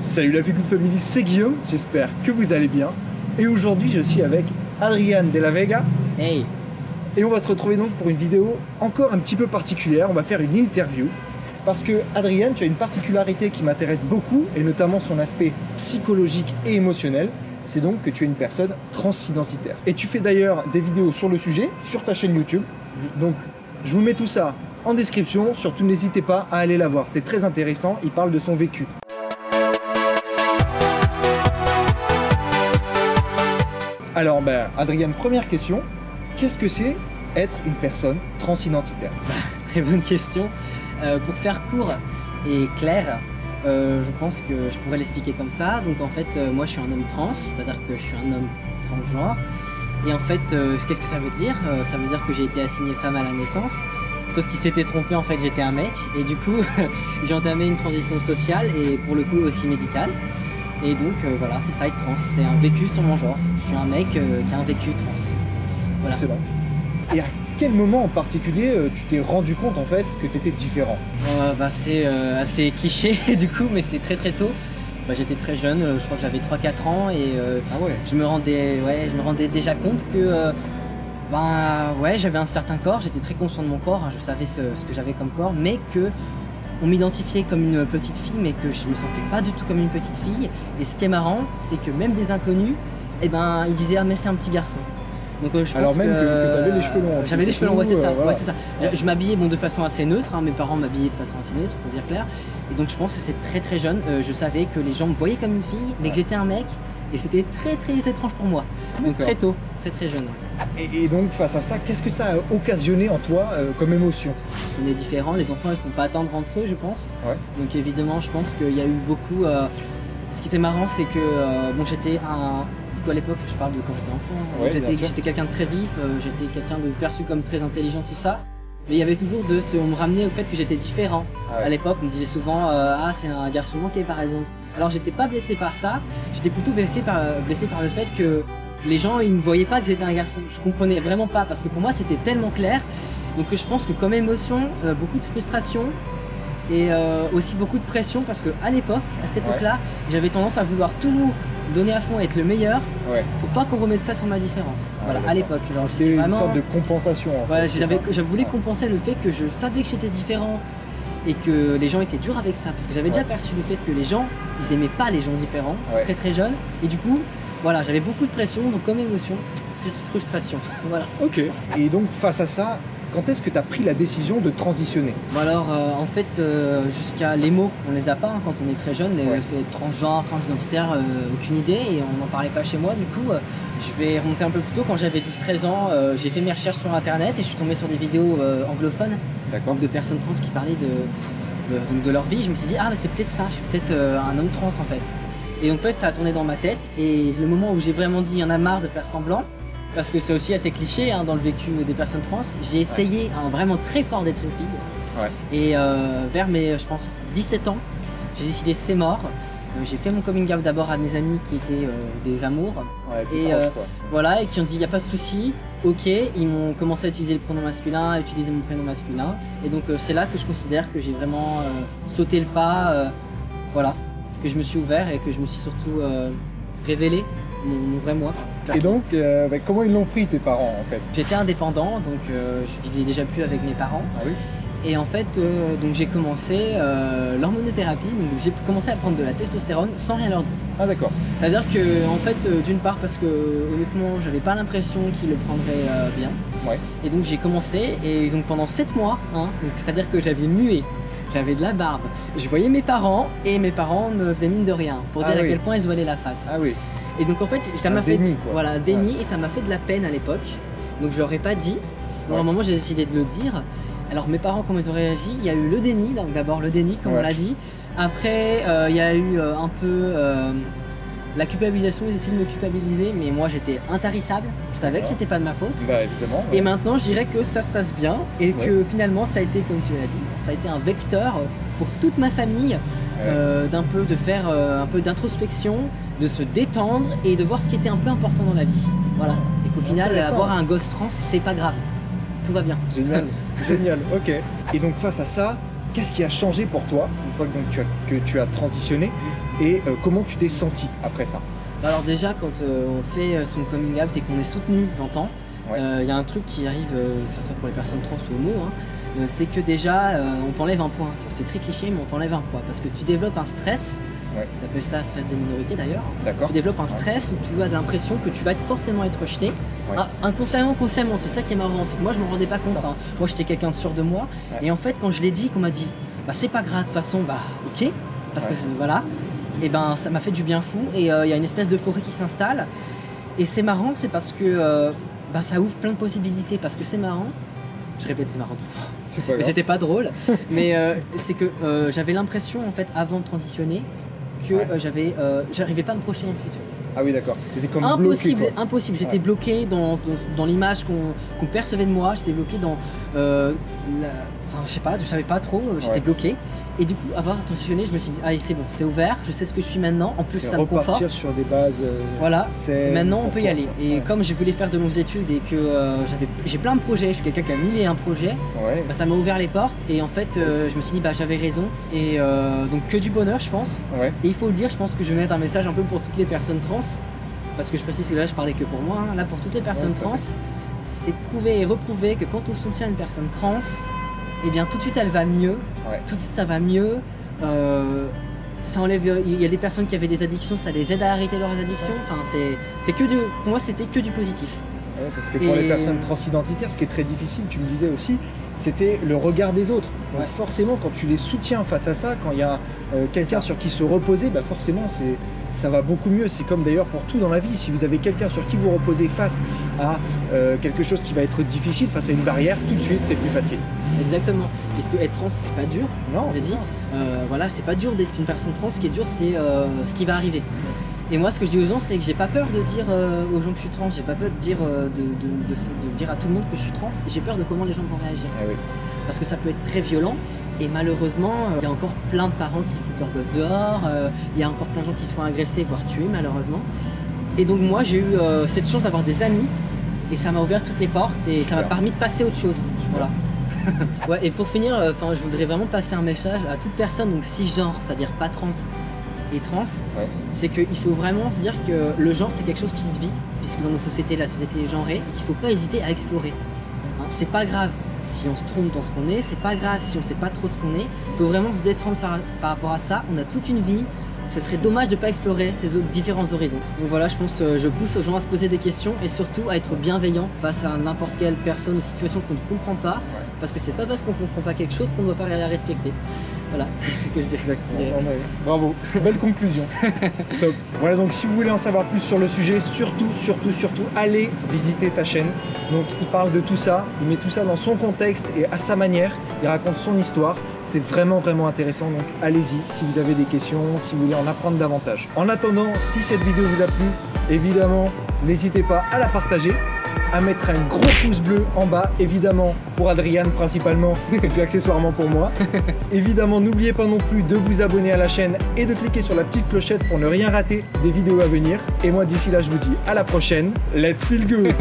Salut la Feel Good Family, c'est Guillaume, j'espère que vous allez bien. Et aujourd'hui je suis avec Adrian de la Vega. Hey. Et on va se retrouver donc pour une vidéo encore un petit peu particulière. On va faire une interview. Parce que Adrian, tu as une particularité qui m'intéresse beaucoup, et notamment son aspect psychologique et émotionnel. C'est donc que tu es une personne transidentitaire. Et tu fais d'ailleurs des vidéos sur le sujet, sur ta chaîne YouTube. Donc je vous mets tout ça en description, surtout n'hésitez pas à aller la voir. C'est très intéressant, il parle de son vécu. Alors, Adrien, première question, qu'est-ce que c'est être une personne transidentitaire? Très bonne question. Pour faire court et clair, je pense que je pourrais l'expliquer comme ça. Donc en fait, moi je suis un homme trans, c'est-à-dire que je suis un homme transgenre. Et en fait, qu'est-ce que ça veut dire? Ça veut dire que j'ai été assigné femme à la naissance, sauf qu'il s'était trompé, en fait j'étais un mec. Et du coup, j'ai entamé une transition sociale et pour le coup aussi médicale. Et donc voilà, c'est ça être trans, c'est un vécu sur mon genre. Je suis un mec qui a un vécu trans. Voilà. C'est bon. Et à quel moment en particulier tu t'es rendu compte en fait que tu étais différent? C'est assez cliché du coup, mais c'est très tôt. J'étais très jeune, je crois que j'avais 3-4 ans et Ah ouais. je me rendais déjà compte que j'avais un certain corps, j'étais très conscient de mon corps, hein, je savais ce que j'avais comme corps, mais que on m'identifiait comme une petite fille, mais que je me sentais pas du tout comme une petite fille. Et ce qui est marrant, c'est que même des inconnus, ils disaient « Ah mais c'est un petit garçon ». Donc je Alors pense même que tu avais les cheveux longs. J'avais les cheveux longs, ouais c'est ça. Voilà. Ouais, c'est ça. Je m'habillais de façon assez neutre, hein, mes parents m'habillaient de façon assez neutre, pour dire clair. Et donc je pense que c'est très jeune, je savais que les gens me voyaient comme une fille, mais que j'étais un mec, et c'était très étrange pour moi. Donc très tôt, très jeune. Et donc face à ça, qu'est-ce que ça a occasionné en toi comme émotion? On est différents, les enfants ils sont pas tendres entre eux je pense. Ouais. Donc évidemment je pense qu'il y a eu beaucoup... Ce qui était marrant c'est que j'étais un... à l'époque, je parle de quand j'étais enfant, Ouais, j'étais quelqu'un de très vif, j'étais quelqu'un de perçu comme très intelligent, tout ça. Mais il y avait toujours on me ramenait au fait que j'étais différent. Ah ouais. À l'époque, on me disait souvent ah c'est un garçon manqué par exemple. Alors j'étais pas blessé par ça, j'étais plutôt blessé par le fait que les gens ils me voyaient pas que j'étais un garçon. Je comprenais vraiment pas parce que pour moi c'était tellement clair. Donc je pense que comme émotion, beaucoup de frustration et aussi beaucoup de pression parce que à l'époque, à cette époque-là, j'avais tendance à vouloir toujours donner à fond, être le meilleur, pour pas qu'on remette ça sur ma différence. Voilà, à l'époque. C'était une sorte de compensation. En fait, je voulais compenser le fait que je savais que j'étais différent et que les gens étaient durs avec ça, parce que j'avais déjà perçu le fait que les gens, ils aimaient pas les gens différents, très jeunes, et du coup, voilà, j'avais beaucoup de pression, donc comme émotion, frustration. Voilà. Ok. Et donc face à ça, quand est-ce que tu as pris la décision de transitionner? En fait, jusqu'à les mots, on les a pas hein, quand on est très jeune, c'est transgenre, transidentitaire, aucune idée et on n'en parlait pas chez moi. Du coup, je vais remonter un peu plus tôt, quand j'avais 12-13 ans, j'ai fait mes recherches sur internet et je suis tombé sur des vidéos anglophones de personnes trans qui parlaient de leur vie. Je me suis dit, ah c'est peut-être ça, je suis peut-être un homme trans en fait. Et en fait, ça a tourné dans ma tête et le moment où j'ai vraiment dit, il y en a marre de faire semblant, parce que c'est aussi assez cliché hein, dans le vécu des personnes trans, j'ai essayé vraiment très fort d'être une fille. Et vers mes, je pense, 17 ans, j'ai décidé c'est mort. J'ai fait mon coming out d'abord à mes amis qui étaient des amours. Voilà, et qui ont dit il n'y a pas de souci, ok. Ils m'ont commencé à utiliser le pronom masculin, à utiliser mon prénom masculin. Et donc c'est là que je considère que j'ai vraiment sauté le pas, voilà, que je me suis ouvert et que je me suis surtout révélé mon vrai moi. Et donc, comment ils l'ont pris tes parents en fait? J'étais indépendant, donc je vivais déjà plus avec mes parents. Ah oui. Et en fait, donc j'ai commencé l'hormonothérapie, donc j'ai commencé à prendre de la testostérone sans rien leur dire. Ah d'accord. C'est-à-dire que, en fait, d'une part parce que honnêtement, j'avais pas l'impression qu'ils le prendraient bien. Ouais. Et donc j'ai commencé, et donc pendant 7 mois, hein, c'est-à-dire que j'avais mué, j'avais de la barbe, je voyais mes parents, et mes parents me faisaient mine de rien, pour dire à quel point ils se voilaient la face. Ah oui. Et donc en fait, ça m'a fait un déni et ça m'a fait de la peine à l'époque. Donc je leur ai pas dit. Donc à un moment j'ai décidé de le dire. Alors mes parents comment ils ont réagi? Il y a eu le déni, donc d'abord le déni comme on l'a dit. Après il y a eu un peu la culpabilisation, ils essayaient de me culpabiliser, mais moi j'étais intarissable. Je savais que c'était pas de ma faute. Bah évidemment. Et maintenant je dirais que ça se passe bien et que finalement ça a été, comme tu l'as dit, ça a été un vecteur pour toute ma famille. De faire un peu d'introspection, de se détendre et de voir ce qui était un peu important dans la vie. Voilà. Et qu'au final, avoir un gosse trans, c'est pas grave. Tout va bien. Génial, génial, ok. Et donc face à ça, qu'est-ce qui a changé pour toi une fois que tu as transitionné et comment tu t'es senti après ça? Alors déjà, quand on fait son coming out et qu'on est soutenu, j'entends, il y a un truc qui arrive, que ce soit pour les personnes trans ou homo, hein, c'est que déjà on t'enlève un poids. C'est très cliché, mais on t'enlève un poids parce que tu développes un stress. Ça s'appelle ça stress des minorités d'ailleurs. Tu développes un stress où tu as l'impression que tu vas forcément être rejeté. Inconsciemment, consciemment, c'est ça qui est marrant. C'est que moi je m'en rendais pas compte. Hein. Moi j'étais quelqu'un de sûr de moi. Et en fait quand je l'ai dit, qu'on m'a dit bah c'est pas grave de toute façon, bah ok. Parce que voilà. Et ben ça m'a fait du bien fou. Et il y a une espèce d'euphorie qui s'installe. Et c'est marrant, c'est parce que bah, ça ouvre plein de possibilités. Parce que c'est marrant. Je répète c'est marrant tout le temps. Mais c'était pas drôle. Mais c'est que j'avais l'impression en fait avant de transitionner que j'arrivais pas à me projeter dans le futur. Ah oui d'accord, c'était comme impossible, bloqué, impossible. J'étais bloqué dans l'image qu'on percevait de moi, j'étais bloqué dans enfin je sais pas, je savais pas trop, j'étais bloqué. Et du coup avoir transitionné, je me suis dit allez c'est bon, c'est ouvert, je sais ce que je suis maintenant, en plus ça me conforte. Repartir sur des bases voilà, maintenant on peut y aller. Et comme je voulais faire de nos études et que j'ai plein de projets, je suis quelqu'un qui a 1001 projets, bah, ça m'a ouvert les portes et en fait je me suis dit bah j'avais raison. Et donc que du bonheur je pense. Et il faut le dire, je pense que je vais mettre un message un peu pour toutes les personnes trans. Parce que je précise que là je parlais que pour moi, hein. Là pour toutes les personnes trans, c'est prouvé et reprouvé que quand on soutient une personne trans, et bien tout de suite elle va mieux, tout de suite ça va mieux, ça enlève, il y a des personnes qui avaient des addictions, ça les aide à arrêter leurs addictions, enfin c'est que pour moi c'était que du positif. Parce que pour les personnes transidentitaires, ce qui est très difficile, tu me disais aussi, c'était le regard des autres. Donc forcément, quand tu les soutiens face à ça, quand il y a quelqu'un sur qui se reposer, bah forcément ça va beaucoup mieux. C'est comme d'ailleurs pour tout dans la vie. Si vous avez quelqu'un sur qui vous reposez face à quelque chose qui va être difficile, face à une barrière, tout de suite c'est plus facile. Exactement. Puisque être trans c'est pas dur, non, j'ai dit. Voilà, c'est pas dur d'être une personne trans, ce qui est dur c'est ce qui va arriver. Et moi ce que je dis aux gens c'est que j'ai pas peur de dire aux gens que je suis trans, j'ai pas peur de dire, de dire à tout le monde que je suis trans, et j'ai peur de comment les gens vont réagir. Parce que ça peut être très violent, et malheureusement il y a encore plein de parents qui foutent leurs gosses dehors, il y a encore plein de gens qui se font agresser, voire tuer malheureusement. Et donc moi j'ai eu cette chance d'avoir des amis, et ça m'a ouvert toutes les portes, et ça m'a permis de passer à autre chose. Voilà. Et pour finir, je voudrais vraiment passer un message à toute personne, donc cisgenre, c'est-à-dire pas trans et trans, c'est qu'il faut vraiment se dire que le genre c'est quelque chose qui se vit, puisque dans nos sociétés, la société est genrée, et qu'il faut pas hésiter à explorer. Hein, c'est pas grave si on se trompe dans ce qu'on est, c'est pas grave si on sait pas trop ce qu'on est, il faut vraiment se détendre par rapport à ça, on a toute une vie. Ça serait dommage de ne pas explorer ces différents horizons. Donc voilà, je pense je pousse aux gens à se poser des questions et surtout à être bienveillant face à n'importe quelle personne ou situation qu'on ne comprend pas. Parce que c'est pas parce qu'on ne comprend pas quelque chose qu'on ne doit pas la respecter. Voilà, que je dirais exactement. Bravo, belle conclusion. Top. Voilà, donc si vous voulez en savoir plus sur le sujet, surtout, allez visiter sa chaîne. Donc il parle de tout ça, il met tout ça dans son contexte et à sa manière, il raconte son histoire. C'est vraiment intéressant, donc allez-y si vous avez des questions, si vous voulez en apprendre davantage. En attendant, si cette vidéo vous a plu, évidemment, n'hésitez pas à la partager, à mettre un gros pouce bleu en bas, évidemment pour Adriane principalement, et puis accessoirement pour moi. Évidemment, n'oubliez pas non plus de vous abonner à la chaîne et de cliquer sur la petite clochette pour ne rien rater des vidéos à venir. Et moi d'ici là, je vous dis à la prochaine, let's feel good.